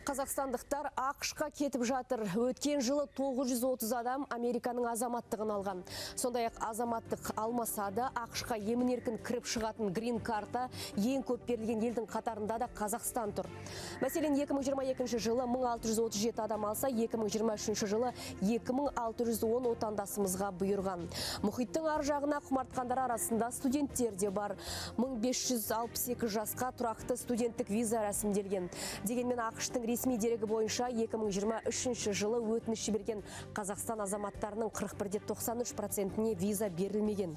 Қазақстандықтар ақш-қа кетіп жатыр. Өткен жылы 930 адам Американың азаматтығын алған. Сондай-ақ азаматтық алмаса да ақш-қа емін-еркін кіріп шығатын грин карта ең көп берілген елдің қатарында да Қазақстан тұр. Мәселен, 2022 жылы 1637 адам алса, 2023 жылы 2610 отандасымызға бұйырған. Мұхиттың ар жағына құмартқандар арасында студенттер де бар. 1562 жасқа тұрақты студенттік виза рәсімделген. Дегенмен ақштың ресми дерегі бойынша 2023 жылы өтініш жіберген Қазақстан азаматтарының 41,93%-не виза берілмеген.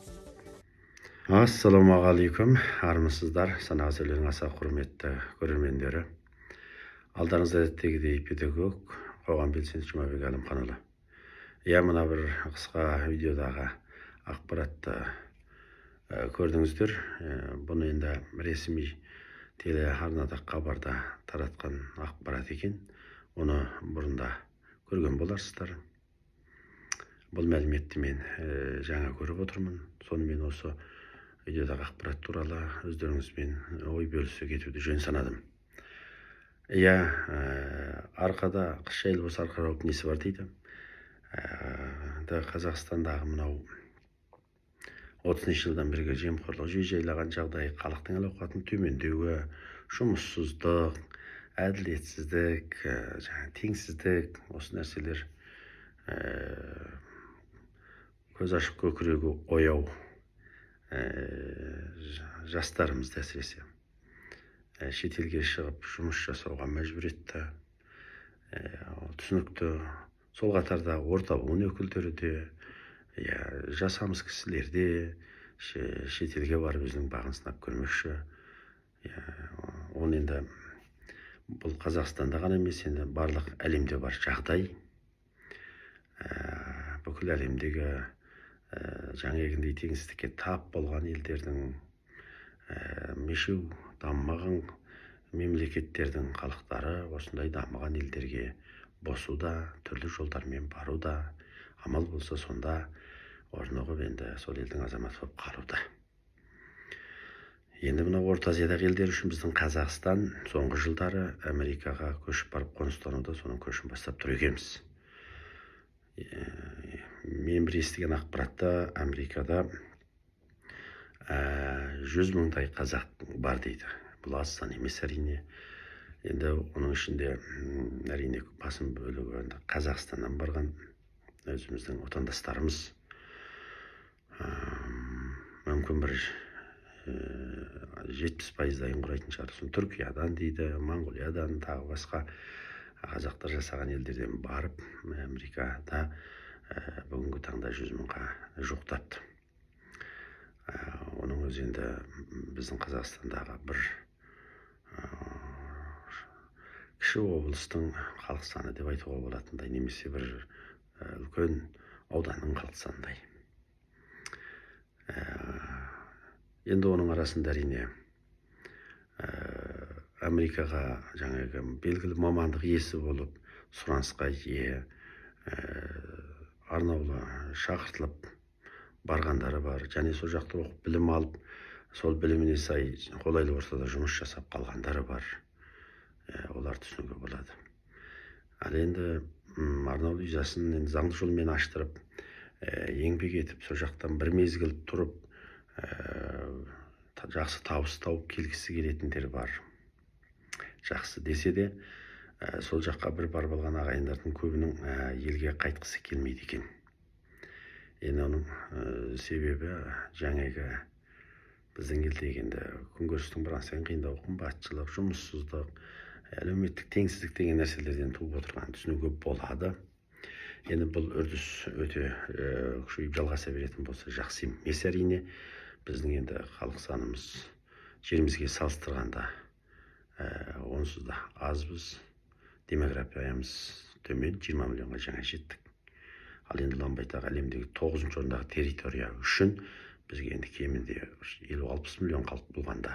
Ассалаумағалейкум, армысыздар, санаға сөйледің аса құрметті көрермендері. Алдарыңызда әдеттегідей педагог, қоғам белсендісі Жұмабек Әлімханұлы. Мына бір қысқа видеодағы ақпаратты көрдіңіздер. Бұны енді ресми телеарнада хабарда таратқан ақпарат екен. Оны бұрында көрген боларсыздар. Бұл мәліметті мен жаңа көріп отырмын. Сонымен осы видеодағы ақпарат туралы өздеріңізбен ой бөлісе кетуді жөн санадым. Арқада қыс жайлы болса арқа рауып несі бар дейді. Қазақстандағы мынау 30 жылдан бергі жемқорлық жиі жайлаған жағдай, халықтың әл-ауқатының төмендеуі, жұмыссыздық, әділетсіздік, теңсіздік, осы нәрселер көз ашып көкірегі ояу жастарымызды әсіресе шетелге шығып жұмыс жасауға мәжбүр етті. Түсінікті, сол қатарда орта буын өкілдері де, жасамыс кісілер де шетелге барып өзінің бағын сынап көрмекші. Оны енді бұл Қазақстанда ғана емес, енді барлық әлемде бар жағдай. Бүкіл әлемдегі жаңағындай теңсіздікке тап болған елдердің, мешеу дамымаған мемлекеттердің халықтары осындай дамыған елдерге босуда, түрлі жолдармен баруда, амал болса сонда орнығып енді сол елдің азаматы болып қалуда. Енді мына Орта Азиядағы елдер үшін біздің Қазақстан соңғы жылдары Америкаға көшіп барып қоныстануда соның көшін бастап тұр екенбіз. Мен бір естіген ақпаратта Америкада 100 мыңдай қазақ бар дейді. Бұл аздан емес әрине. Енді оның ішінде әрине басым бөлігі Қазақстаннан барған өзіміздің отандастарымыз. Мүмкін бір 70%-дайын құрайтын шығар. Түркиядан дейді, Монғолиядан, тағы басқа қазақтар жасаған елдерден барып, Америкада бүгінгі таңда 100 мыңға жуықтапты. Оның өзі енді біздің Қазақстандағы бір кіші облыстың халық саны деп айтуға болатындай, немесе бір үлкен ауданның халық санындай. Енді оның арасында әрине Америкаға жаңағы белгілі мамандық иесі болып, сұранысқа ие, арнаулы шақыртылып барғандары бар, және сол жақта оқып білім алып, сол біліміне сай қолайлы ортада жұмыс жасап қалғандары бар. Олар түсінуге болады. Ал енді арнаулы визасын заңды жолмен аштырып, еңбек етіп, сол жақтан бір мезгіл тұрып, жақсы табыс тауып келгісі келетіндер бар. Жақсы десе де, сол жаққа бір барып алған ағайындардың көбінің елге қайтқысы келмейді екен. Енді оның себебі жаңағы біздің елдегі енді күнкөрістің бір аса қиындау, қымбатшылық, жұмыссыздық, әлеуметтік теңсіздік деген нәрселерден туып отырғанын түсінуге болады. Енді бұл үрдіс өте күшейіп жалғаса беретін болса жақсы емес әрине. Біздің енді халық санымыз жерімізге салыстырғанда онсыз да азбыз, демографиямыз төмен, 20 миллионға жаңа жеттік. Ал енді ланбайтақ әлемдегі 9-шы орындағы территория үшін бізге енді кемінде 50-60 миллион халық болғанда,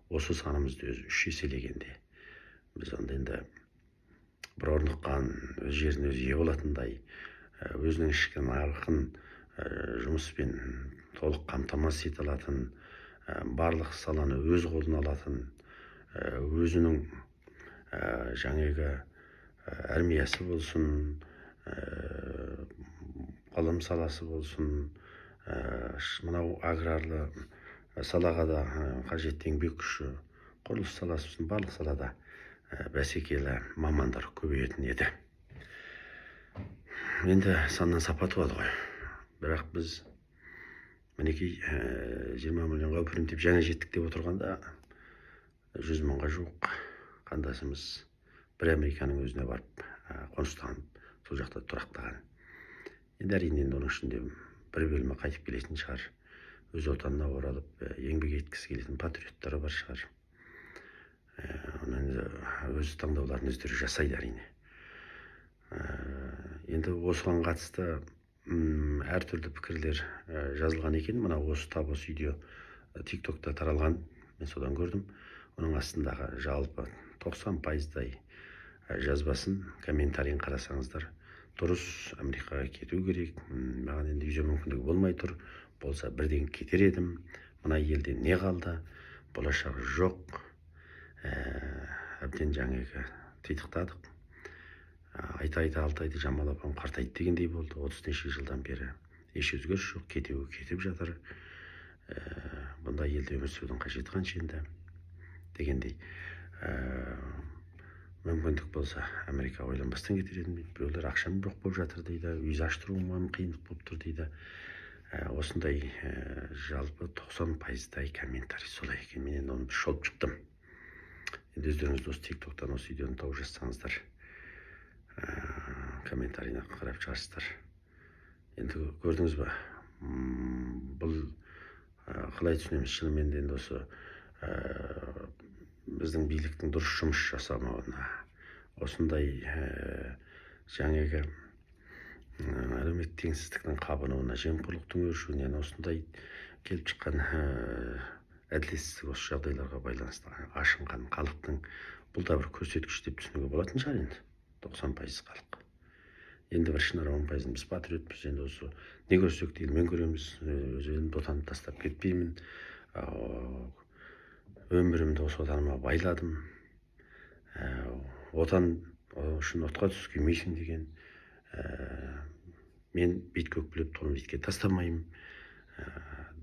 осы санымызды өзі 3 еселегенде, біз онда енді бір орныққан, өз жеріне өзі ие болатындай, өзінің ішкі нарқын жұмыспен толық қамтамасыз ете алатын, барлық саланы өз қолына алатын, өзінің жаңағы армиясы болсын, ғылым саласы болсын, мынау аграрлы салаға да қажетті еңбек күші, құрылыс саласы болсын, барлық салада бәсекелі мамандар көбейетін еді. Енді саннан сапа туады ғой. Бірақ біз мінекей 20 миллионға өпірім деп жаңа жеттік деп отырғанда 100 мыңға жуық қандасымыз бір Американың өзіне барып қоныстанып сол жақта тұрақтаған. Енді әрине оның ішінде бір бөлімі қайтып келетін шығар, өз отанына оралып еңбек еткісі келетін патриоттары бар шығар. Өз таңдауларын өздері жасайды әрине. Енді осыған қатысты әртүрлі пікірлер жазылған екен. Мына осы тап осы видео TikTok'та таралған, мен содан көрдім. Оның астындағы жалпы 90%-дай жазбасын, комментарийін қарасаңыздар, дұрыс, Америкаға кету керек, маған енді үйде мүмкіндігі болмай тұр, болса бірден кетер едім, мына елде не қалды, болашағы жоқ, әбден жаңағы титықтадық. Айта-айта Алтайды Жамал апам қартайды дегендей болды. 30 неше жылдан бері еш өзгеріс жоқ, кетуі кетіп жатыр. Бұнда елде өмір сүрудің қажеті қанша енді дегендей. Мүмкіндік болса Америка ойланбастан кетер едім дейді. Біреулер ақшам жоқ болып жатыр дейді, үй аштыруым қиындық болып тұр дейді. Осындай жалпы 90%-дай комментарий солай екен. Мен енді оны бір шолып шықтым. Енді өздеріңіз осы TikTok'тан осы видеоны тауып жазсаңыздар, комментарийіне қарап шығарсыздар. Енді көрдіңіз ба, бұл қалай түсінеміз? Шынымен де енді осы біздің биліктің дұрыс жұмыс жасамауына, осындай жаңағы әлеуметтік теңсіздіктің қабынуына, жемқорлықтың өршуіне, осындай келіп шыққан әділетсіздік осы жағдайларға байланысты ашынған халықтың бұл да бір көрсеткіш деп түсінуге болатын шығар. Енді 90% халық. Енді бір шынар 10% біз патриотпыз. Енді осы не көрсек дейді, мен көреміз, өз елімді отанды тастап кетпеймін, өмірімді осы отаныма байладым, отан үшін отқа түс күймейсің деген, мен бет көкпілеп тұлын бетке тастамаймын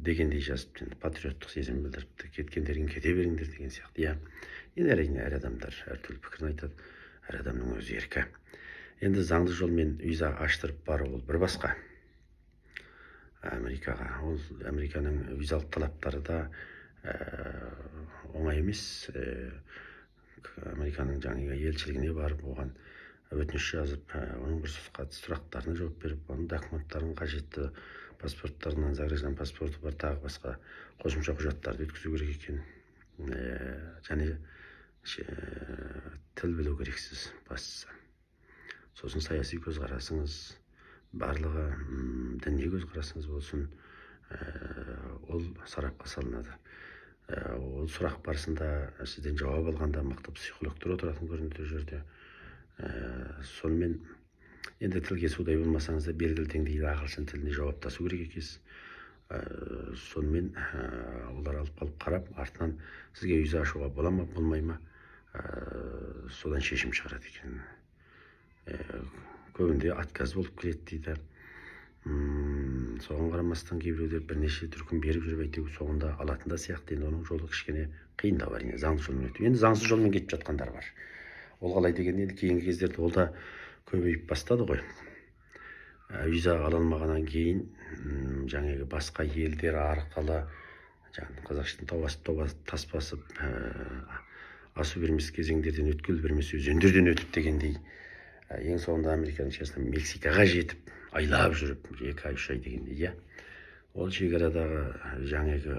дегендей жазып, патриоттық сезім білдіріпті. Кеткендерін кете беріңдер деген сияқты. Енді әрине әр адамдар әртүрлі пікірін айтады, әр адамның өз еркі. Енді заңды жолмен виза аштырып бару ол бір басқа. Америкаға, ол Американың визалық талаптары да оңай емес. Американың жаңағы елшілігіне барып, оған өтініш жазып, оның бір сұрақтарына жауап беріп, оның документтарын, қажетті паспорттарынан, заграждан паспорты бар, тағы басқа қосымша құжаттарды өткізу керек екен. Және тіл білу керексіз бастысы. Сосын саяси көзқарасыңыз, барлығы діни көзқарасыңыз болсын, ол сарапқа салынады. Ол сұрақ барысында сізден жауап алғанда мықты психологтар отыратын көрінеді жерде. Сонымен енді тілге судай болмасаңыз да белгілі деңгейде ағылшын тілінде жауаптасу керек екенсіз. Сонымен олар алып қалып қарап, артынан сізге виза ашуға бола ма, болмай ма, содан шешім шығарады екен. Көбінде отказ болып келеді дейді. Соған қарамастан кейбіреулер бірнеше дүркін беріп жүріп әйтеуір соңында алатын да сияқты. Енді оның жолы кішкене қиындау әрине, заңсыз жолмен өту. Енді заңсыз жолмен кетіп жатқандар бар. Ол қалай дегенде енді кейінгі кездерде ол да көбейіп бастады ғой. Виза ала алмағаннан кейін жаңағы басқа елдер арқылы қазақстан тас басып, асу бермес кезеңдерден өткел бермес өзендерден өтіп дегендей, ең соңында Американың ішерісінен Мексикаға жетіп, айлап жүріп, 2 ай, 3 ай дегендей. Ол шекарадағы жаңағы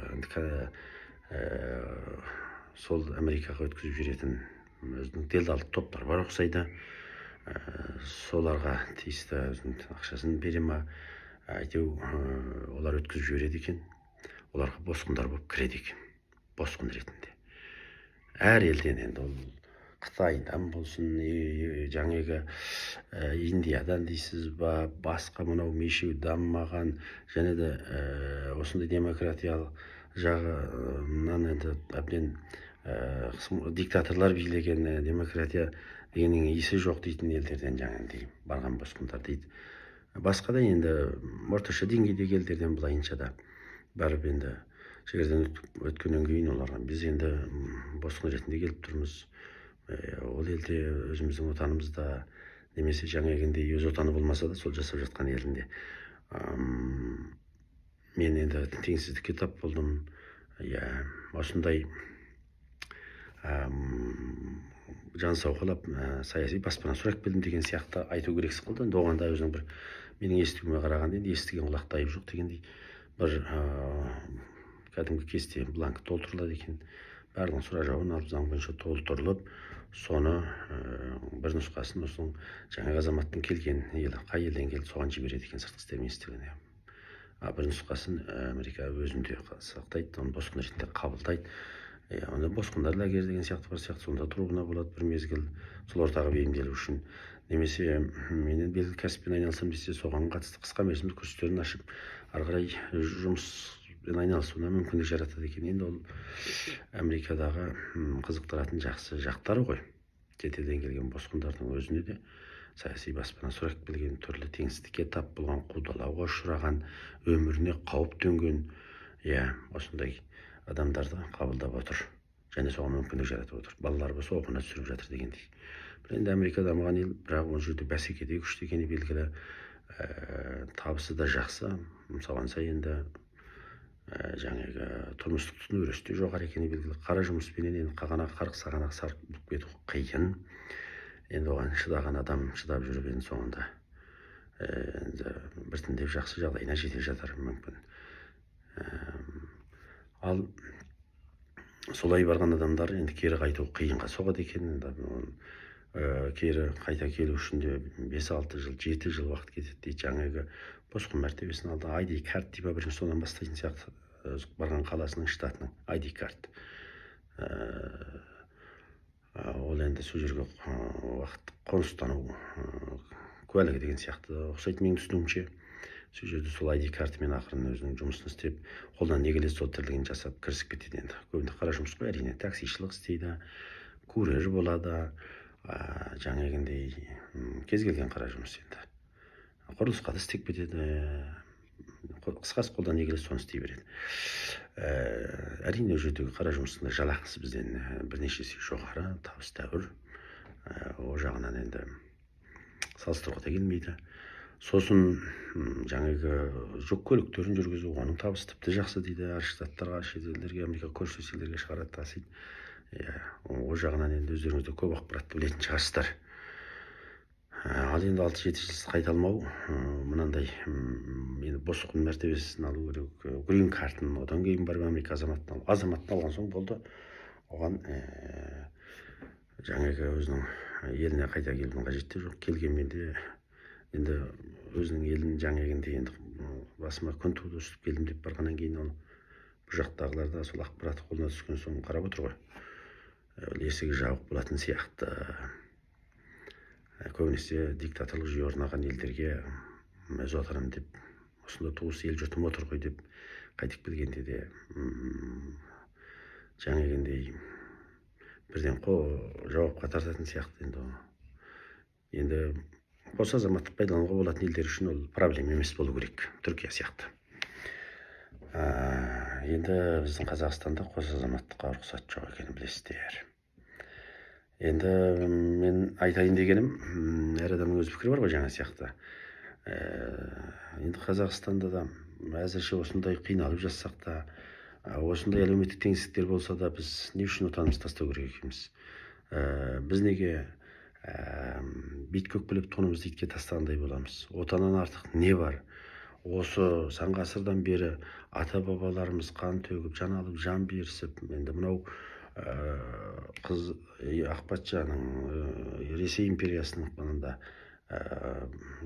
сол Америкаға өткізіп жүретін өзінің делдалы топтар бар ұқсайды. Соларға тиісті ақшасын бере ма, әйтеу олар өткізіп жібереді екен. Оларға босқындар болып кіреді екен, босқын ретінде. Әр елден, енді ол Қытайдан болсын, жаңағы Индиядан дейсіз ба, басқа мынау мешеу дамымаған, және де осындай демократиялық жағынан енді әбден диктаторлар билеген демократия дегеннің иісі жоқ дейтін елдерден жаңағындай барған босқындар дейді. Басқа да енді орташа деңгейдегі елдерден былайынша да барып енді шекарадан өткеннен кейін оларға біз енді босқын ретінде келіп тұрмыз. Ол елде өзіміздің отанымызда немесе жаңағындай өз отаны болмаса да сол жасап жатқан елінде мен енді теңсіздікке тап болдым. Осындай жан сауғалап саяси баспана сұрап келдім деген сияқты айту керек сықылды. Енді оған да өзінің бір менің естуіме қарағанда енді естіген құлақта айып жоқ дегендей бір кәдімгі кесте бланк толтырылады екен. Барлығын сұрақ жауабын алып заң бойынша толтырылып, соны бір нұсқасын осының жаңағы азаматтың келген елі қай елден келді соған жібереді екен сыртқы істер министрлігіне. Бір нұсқасын Америка өзінде сақтайды, оны босқын ретінде қабылдайды. Онда босқындар лагері деген сияқты бар сияқты, сонда тұруына болады бір мезгіл сол ортаға бейімделу үшін. Немесе менен белгілі кәсіппен айналысам десе, соған қатысты қысқа мерзімді курстерін ашып, ары қарай жұмыспен айналысуына мүмкіндік жаратады екен. Енді ол Америкадағы қызықтыратын жақсы жақтары ғой. Шетелден келген босқындардың өзіне де саяси баспана сұрап келген, түрлі теңсіздікке тап болған, қудалауға ұшыраған, өміріне қауіп төнген, осындай адамдарды қабылдап отыр және соған мүмкіндік жаратып отыр. Балалар болса оқуына түсіріп жатыр дегендей. Енді Америка дамыған ел, бірақ ол жерде бәсекеде күшті екені белгілі, табысы да жақсы. Соған сай енді жаңағы тұрмыстық тұтыну өресі де жоғары екені белгілі. Қара жұмыспенен енді қағанақ қарқ сағанақ сарп болып кету қиын. Енді оған шыдаған адам шыдап жүріп енді соңында енді біртіндеп жақсы жағдайына жете жатар мүмкін. Ал солай барған адамдар енді кері қайту қиынға соғады екен. Кері қайта келу үшін де 5-6 жыл, 7 жыл уақыт кетеді дейді. Жаңағы босқын мәртебесін алды. ID карт дейбі бірінші содан бастайтын сияқты барған қаласының штатының ID карт. Ол енді сол жерге уақыт қоныстану куәлігі деген сияқты ұқсайды менің түсінуімше. Сол жерде сол ID картымен ақырын өзінің жұмысын істеп, қолдан не келеді сол тірлігін жасап кірісіп кетеді енді. Көбінде қара жұмыс қой, әрине таксишілік істейді, курьер болады, жаңағындай кез келген қара жұмыс енді. Құрылысқа да істеп кетеді, қысқасы қолдан не келеді соны істей береді. Әрине ол жердегі қара жұмыстың жалақысы бізден бірнеше есе жоғары, табыс тәуір. Ол жағынан енді салыстыруға да келмейді. Сосын жаңағы жүк көліктерін жүргізу, оның табысы тіпті жақсы дейді. Әр штаттарға, шетелдерге, Америка көршілес елдерге шығарады, тасиды. Ол жағынан енді өздеріңізде көп ақпаратты білетін шығарсыздар. Ал енді 6-7 жыл қайталмау, мынандай енді босқын мәртебесін алу керек, грин картын, одан кейін барып Америка азаматын алған соң болды. Оған жаңағы өзінің еліне қайта келудің қажеті жоқ. Келгенмен де енді өзінің елінің жаңағындай енді басыма күн туды өстіп келдім деп барғаннан кейін ол бұл жақтағылар да сол ақпараты қолына түскен соң қарап отыр ғой. Есігі жабық болатын сияқты. Көбінесе диктаторлық жүйе орнаған елдерге өз отаным деп, осында туыс ел жұртым отыр ғой деп қайтып келгенде де жаңағындай бірден жауапқа тартатын сияқты. Енді осы азаматтық пайдалануға болатын елдер үшін ол проблема емес болу керек, Түркия сияқты. Енді біздің Қазақстанда қос азаматтыққа рұқсат жоқ екенін білесіздер. Енді мен айтайын дегенім, әр адамның өз пікірі бар ғой жаңа сияқты. Енді Қазақстанда да әзірше осындай қиналып жатсақ та, осындай әлеуметтік теңсіздіктер болса да, біз не үшін отанымызды тастау керек екенбіз? Біз неге бит көкпілеп тонымызды итке тастағандай боламыз? Отаннан артық не бар? Осы сан ғасырдан бері ата-бабаларымыз қан төгіп, жан алып, жан берісіп, енді мынау қыз Ақпатшаның Ресей империясының ықпалында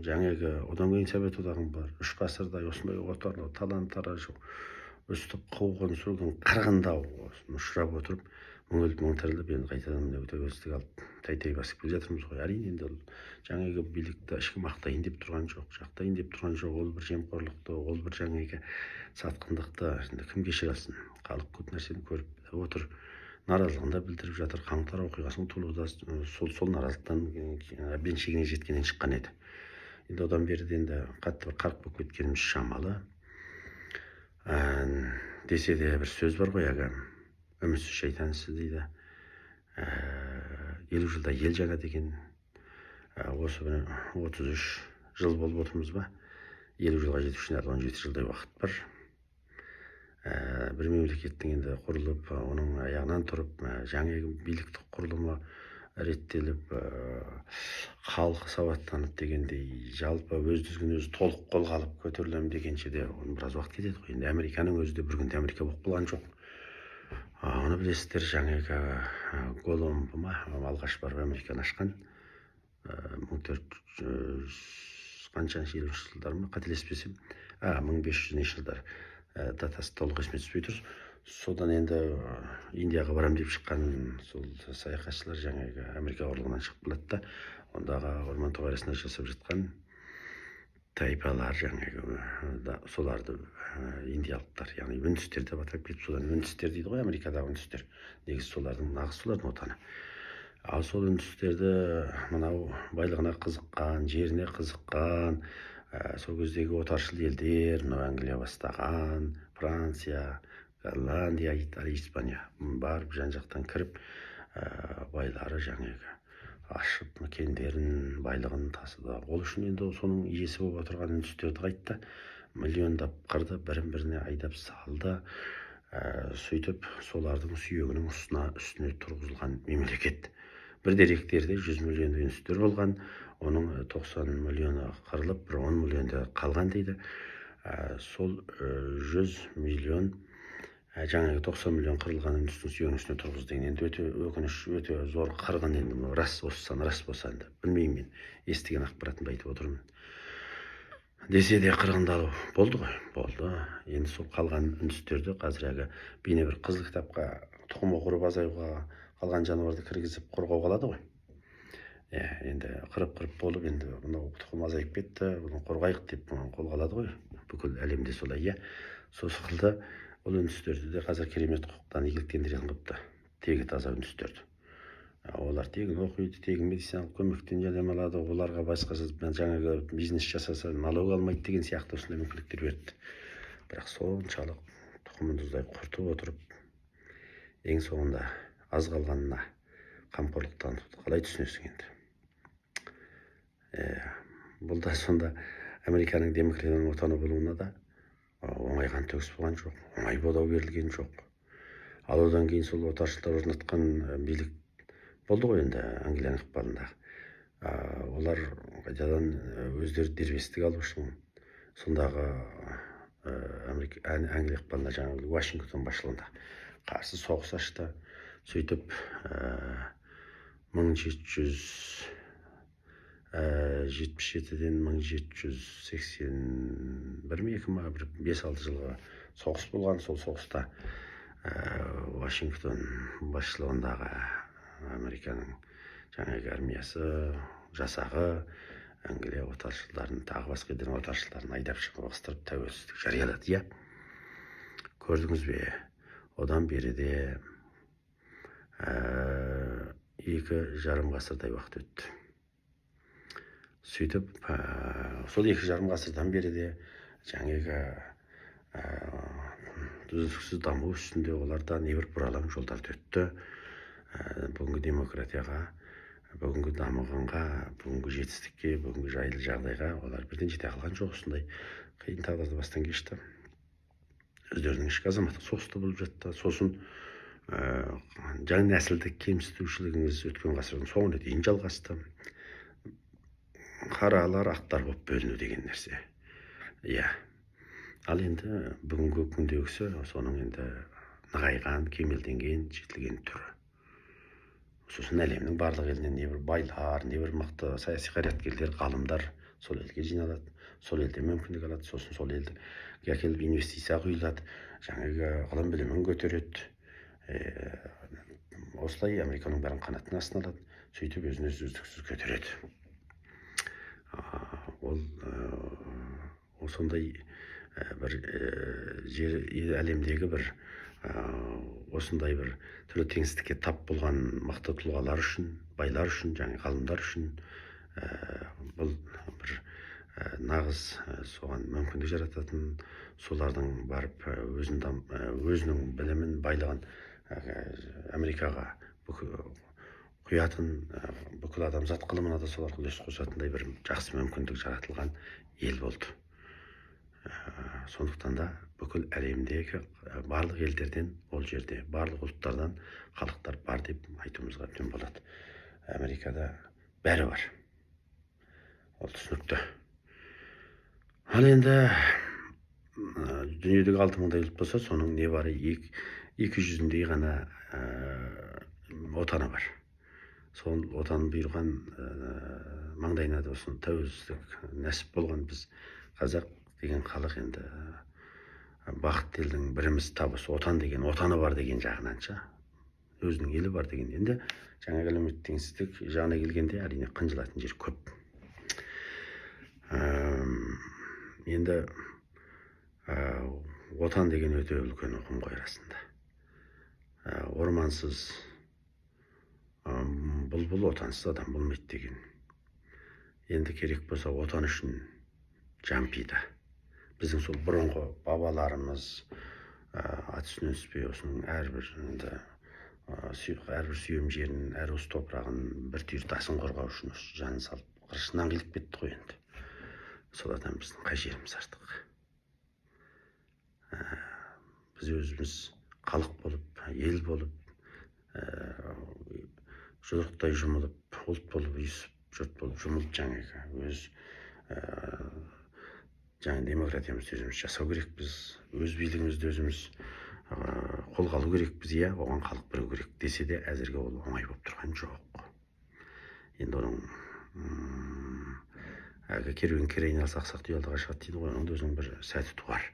жаңағы одан кейін Совет одағың бар. 3 ғасырдай осындай отарлау, талан-тараж өстіп қуғын сүргін қырғындау ұшырап отырып, мың өліп мың тіріліп, енді қайтадан мына тәуелсіздік алып тәй-тәй басып келе жатырмыз ғой. Әрине енді жаңағы билікті ешкім мақтайын деп тұрған жоқ, жақтайын деп тұрған жоқ. Ол бір жемқорлықты, ол бір жаңағы сатқындықты енді кім кешіре алсын? Халық көп нәрсені көріп отыр. наразылығын да білдіріп жатыр. Қаңтар оқиғасының тууында сол наразылықтан әбден шегіне жеткеннен шыққан еді. Енді одан бері енді қатты бір қарқ болып кеткеніміз шамалы. Десе де бір сөз бар ғой, әлгі үмітсіз шайтан ісі дейді. 50 жылда ел жаңа деген. Осы 33 жыл болып отырмыз ба? 50 жылға жету үшін әлі 17 жылдай уақыт бар. Бір мемлекеттің енді құрылып, оның аяғынан тұрып, жаңа биліктік құрылымы реттеліп, халық сауаттанып дегендей, жалпы өз дүзгін өзі толық қолға алып көтерілем дегенше де оның біраз уақыт кетеді ғой. Енді Американың өзі де бір күнде Америка болып болған жоқ. Оны білесіздер, жаңағы Колумб алғаш барып Американы ашқан 1400 қанша 70 жылдар ма, қателеспесем, 1500 жылдар, датасы толық есіме түспей тұр. Содан енді Индияға барам деп шыққан сол саяхатшылар жаңағы Америка құрлығынан шығып қалады да, ондағы орман тоғайсында жасап жатқан тайпалар жаңағы соларды индиялықтар, яғни үндістер деп атап кетіп, содан үндістер дейді ғой, Америкадағы үндістер. Негізі солардың, нағыз солардың отаны. Ал сол үндістерді мынау байлығына қызыққан, жеріне қызыққан, сол кездегі отаршыл елдер, мынау Англия бастаған, Франция, Голландия, Италия, Испания барып жан-жақтан кіріп, байлары жаңағы ашып кендерін, байлығын тасыды. Ол үшін енді соның иесі болып отырған үндістерді қайтты, миллиондап қырды, бірін-біріне айдап салды. Сөйтіп солардың сүйегінің үстіне тұрғызылған мемлекет. Бір деректерде 100 миллион үндістер болған, оның 90 миллионы қырылып, бір 10 миллионда қалған дейді. Сол 100 миллион жаңағы 90 миллион қырылған үндістің сүйегінің үстіне тұрғыз деген енді өте өкініш, өте зор қырғын. Енді рас осысан, рас болса енді білмеймін, мен естіген ақпаратымды айтып отырмын. Десе де қырғындалу болды ғой, болды. Енді сол қалған үндістерді қазір әлгі бейне бір қызыл кітапқа тұқымы құрып азаюға қалған жануарды кіргізіп қорғау қалады ғой. Енді қырып болып, енді мынау тұқым азайып кетті, бұны қорғайық деп қолға алады ғой. Бүкіл әлемде солай, сол сықылды. Ол үндістерді де қазір керемет құқықтан игіліктендіретін қылыпты, тегі таза үндістерді. Олар тегін оқиды, тегін медициналық көмектен жәрдем алады, оларға басқасы жаңағы бизнес жасаса налог алмайды деген сияқты осындай мүмкіндіктер берді. Бірақ соншалық тұқымын тұздай құртып отырып, ең соңында аз қалғанына қамқорлық танытуды қалай түсінесің енді? Бұл да сонда Американың демократияның отаны болуына да оңай қан төгіс болған жоқ, оңай бодау берілген жоқ. Ал одан кейін сол отаршылдар орнатқан билік болды ғой енді Англияның ықпалында. Олар қайтадан өздері дербестік алу үшін сондағы Англия ықпалында жаңағы Вашингтон басшылығында қарсы соғыс ашты. Сөйтіп 1777-ден 1781 ме 2 ма 5-6 жылға соғыс болған. Сол соғыста Вашингтон басшылығындағы Американың жаңағы армиясы, жасағы Англия отаршылдарын, тағы басқа елдердің отаршылдарын айдап шығыстырып тәуелсіздік жариялады. Көрдіңіз бе? Одан бері де 2,5 ғасырдай уақыт өтті. Сөйтіп, сол 2,5 ғасырдан бері де жаңағы үздіксіз даму үстінде оларда небір бұралаң жолдарды өтті. Бүгінгі демократияға, бүгінгі дамығанға, бүгінгі жетістікке, бүгінгі жайлы жағдайға олар бірден жете қалған жоқ. Осындай қиын тағдырды бастан кешті. Өздерінің ішкі азаматтық соғысы болып жатты. Сосын жаңа нәсілдік кемсітушілігіңіз өткен ғасырдың соңына дейін жалғасты. Қаралар, ақтар болып бөліну деген нәрсе. Ал енді бүгінгі күндегісі соның енді нығайған, кемелденген, жетілген түрі. Сосын әлемнің барлық елінен небір байлар, небір мықты саяси қайраткерлер, ғалымдар сол елге жиналады, сол елде мүмкіндік алады, сосын сол елді әкеліп инвестиция құйылады, жаңағы ғылым білімін көтереді. Осылай Американың бәрін қанаттың астына алады, сөйтіп өзін үздіксіз көтереді. Ол сондай бір әлемдегі бір осындай бір түрлі теңсіздікке тап болған мықты тұлғалар үшін, байлар үшін, және ғалымдар үшін бұл бір нағыз соған мүмкіндік жарататын, солардың барып өзінің білімін, байлығын Америкаға құятын, бүкіл адамзат ғылымына да солар үлес қосатындай бір жақсы мүмкіндік жаратылған ел болды. Сондықтан да бүкіл әлемдегі барлық елдерден, ол жерде барлық ұлттардан халықтар бар деп айтуымызға әбден болады. Америкада бәрі бар. Ол түсінікті. Ал енді дүниедегі 6 мыңдай ұлт болса, соның не бары 200-дей ғана отаны бар. Сол отан бұйырған маңдайына да осы тәуелсіздік нәсіп болған біз қазақ деген халық енді бақытты елдің біріміз табысы, отан деген отаны бар деген жағынан өзінің елі бар деген. Енді жаңағы әлеуметтік теңсіздік жағына келгенде әрине қынжылатын жер көп. Енді отан деген өте үлкен ұғым ғой расында. Ормансыз бұлбұл, отансыз адам болмайды деген. Енді керек болса отан үшін жан пида. Біздің сол бұрынғы бабаларымыз ат үстінен түспей осының әрбір сүйем жерін, әр уыс топырағын, бір түйір тасын қорғау үшін жанын салып, қыршынан келіп кетті ғой енді. Сол адам біздің қай жеріміз артық. Біз өзіміз халық болып, ел болып, жұдырықтай жұмылып, ұлт болып, үйісіп, жұрт болып жұмылып өз демократиямызды өзіміз жасау керекпіз, өз билігімізді өзіміз қолға алу керекпіз, оған халық бірігу керек десе де әзірге ол оңай болып тұрған жоқ. Енді оның керуен керейін алсақ тұялдыға шығады дейді ғой, оның өзінің бір сәті туар.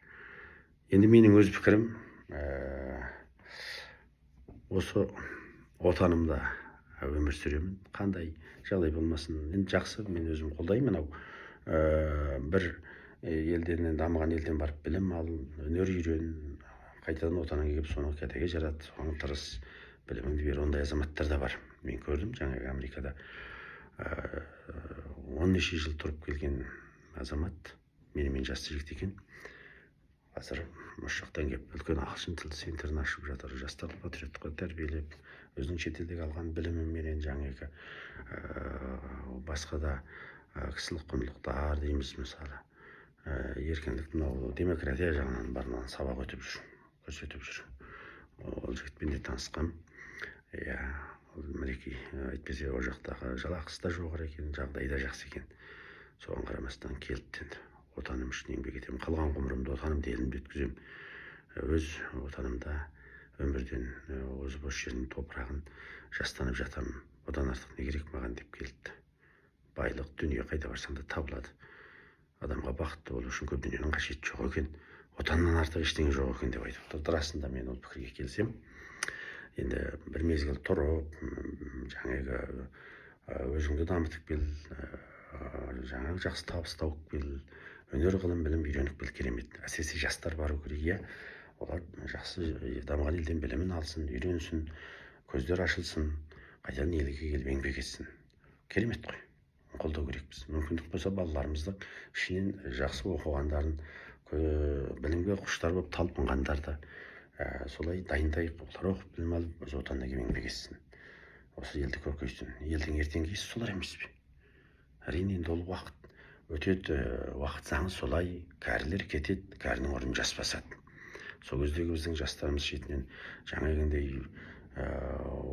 Енді менің өз пікірім, осы отанымда өмір сүремін, қандай жағдай болмасын, енді жақсы, мен өзім қолдаймын. Бір елден, дамыған елден барып білім ал, өнер үйрен, қайтадан отаныңа келіп соны кәдеге жарат, соған тырыс, біліміңді бер, ондай азаматтар да бар. Мен көрдім, жаңағы Америкада 10 неше жыл тұрып келген азамат, менімен жасты жігіт екен. Қазір осы жақтан келіп үлкен ағылшын тілді центрін ашып жатыр, жастарды патриоттыққа тәрбиелеп, өзінің шетелдегі алған біліміменен жаңағы басқа да кісілік құндылықтар дейміз, мысалы еркіндік, мынау демократия жағынан барынан сабақ көрсетіп жүр. Ол жігітпен де танысқам. Мінекей, әйтпесе ол жақтағы жалақысы да жоғары екен, жағдайы да жақсы екен. Соған қарамастан келді енді. Отаным үшін еңбек етемін, қалған ғұмырымды отанымды елімде өткіземін. Өз отанымда өмірден озып осы жердің топырағын жастанып жатамын. Одан артық не керек маған деп келді. Байлық, дүние қайда барсаң да табылады. Адамға бақытты болу үшін көп дүниенің қажеті жоқ екен, отаннан артық ештеңе жоқ екен деп айтып отыр. Расында мен ол пікірге келсем. Енді бір мезгіл тұрып, жаңағы өзіңді дамытып кел, жаңағы жақсы табыс тауып кел, өнер ғылым білім үйреніп кел, керемет. Әсіресе жастар бару керек, олар жақсы дамыған елден білімін алсын, үйренсін, көздер ашылсын, қайтадан елге келіп еңбек етсін. Керемет қой, қолдау керекпіз. Мүмкіндік болса балаларымызды ішінен жақсы оқығандарын, білімге құштар болып талпынғандарды солай дайындайық, олар оқып білім алып, өз отанына келіп еңбек етсін. Осы елді көркейтсін. Елдің ертеңгісі солар емес пе? Әрине енді ол уақыт өтеді, уақыт заңы солай, кәрілер кетеді, кәрінің орнын жас басады. Сол кездегі біздің жастарымыз шетінен жаңағындай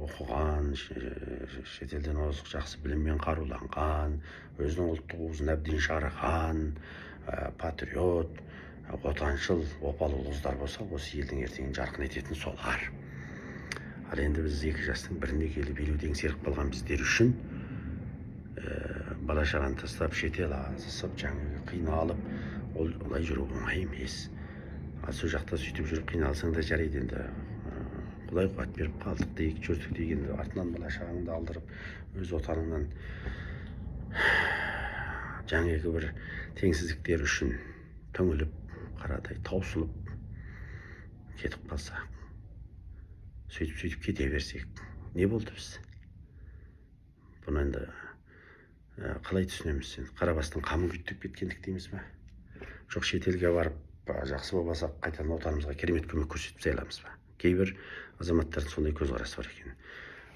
оқыған, шетелден озық жақсы біліммен қаруланған, өзінің ұлттық уызын әбден шығарған, патриот, отаншыл, опалы ұлыздар болса, осы елдің ертеңін жарқын ететін солар. Ал енді біз екі жастың біріне келіп елуден серік қалған біздер үшін бала шағаны тастап шетел асып, жаңағы қиналып, олай жүру оңай емес. Ал сол жақта сөйтіп жүріп қиналсаң да жарайды, енді Құдай қуат беріп қалдық дейік, жүрдік дейік, енді артынан бала шағаңды алдырып, өз отаныңнан жаңағы бір теңсіздіктер үшін түңіліп, қарадай таусылып кетіп қалса, сөйтіп кете берсек не болды біз? Бұны енді қалай түсінеміз? Қарабастың қамын күйттеп кеткендік дейміз ба? Жоқ, шетелге барып жақсы болмасақ қайтадан отанымызға керемет көмек көрсетіп сайламыз ба? Кейбір азаматтардың сондай көзқарасы бар екен.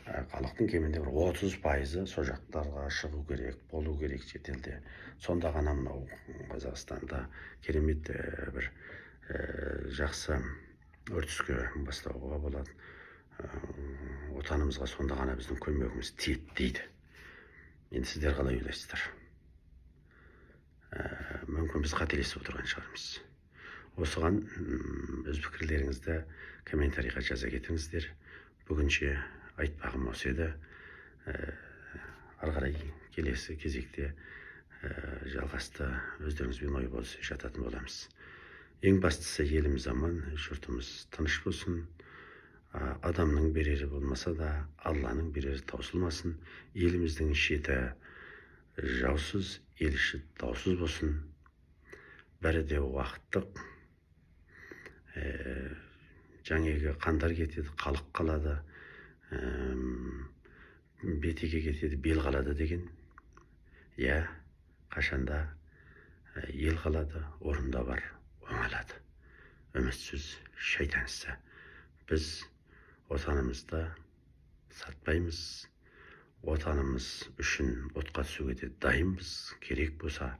Халықтың кемінде бір 30% сол жақтарға шығу керек, болу керек шетелде. Сонда ғана мынау Қазақстанда керемет бір жақсы үрдіске бастауға болады. Отанымызға сонда ғана біздің көмегіміз тиеді дейді. Енді сіздер қалай ойлайсыздар? Мүмкін біз қателесіп отырған шығармыз. Осыған өз пікірлеріңізді комментарийға жаза кетіңіздер. Бүгінше айтпағым осы еді. Ары қарай келесі кезекте жалғасты өздеріңізбен ой бөлісе жататын боламыз. Ең бастысы еліміз аман, жұртымыз тыныш болсын. Адамның берері болмаса да, Алланың берері таусылмасын. Еліміздің шеті жаусыз, ел іші даусыз болсын. Бәрі де уақыттық. Жаңағы қандар кетеді, халық қалады, бетеге кетеді, бел қалады деген. Қашанда ел қалады, орында бар, оңалады. Үмітсіз шайтан ісі. Біз отанымызды сатпаймыз. Отанымыз үшін отқа түсуге де дайынбыз. Керек болса,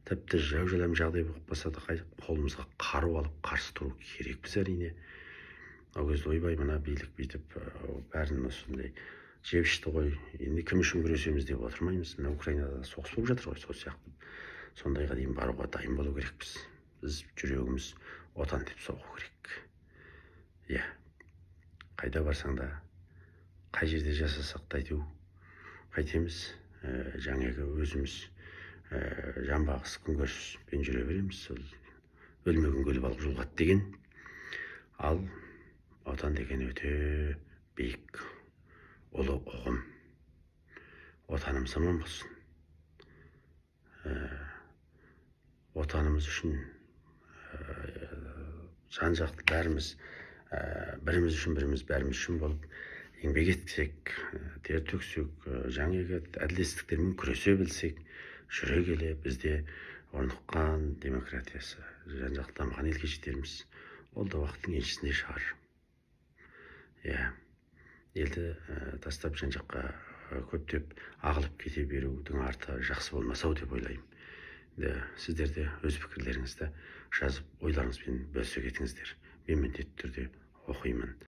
тіпті жау-жалам жағдай болып қалса да қолымызға қару алып қарсы тұру керекпіз әрине. Ол кезде ойбай мына билік бүйтіп бәрін осындай жеп ішті ғой, енді кім үшін күресеміз деп отырмаймыз. Мына Украинада соғыс болып жатыр ғой, сол сияқты. Сондайға дейін баруға дайын болу керекпіз. Біз жүрегіміз отан деп соғу керек. Қайда барсаң да, қай жерде жасасақ та әйтеу қайтеміз, жаңағы өзіміз жанбағыс күнкөріспен жүре береміз. Өлмеген көл балық жұлғады деген. Ал отан деген өте биік, ұлы ұғым. Отанымыз аман болсын. Отанымыз үшін жан-жақты бәріміз, біріміз үшін біріміз, бәріміз үшін болып еңбек етсек, тер төксек, жаңағы әділетсіздіктермен күресе білсек, жүре келе бізде орныққан демократиясы, жан-жақты дамыған елге жетерміз. Ол да уақыттың еншісінде шығар. Елді тастап жан-жаққа көптеп ағылып кете берудің арты жақсы болмас-ау деп ойлаймын. Сіздер де өз пікірлеріңізді жазып, ойларыңызбен бөлісе кетіңіздер. Мен міндетті түрде оқимын.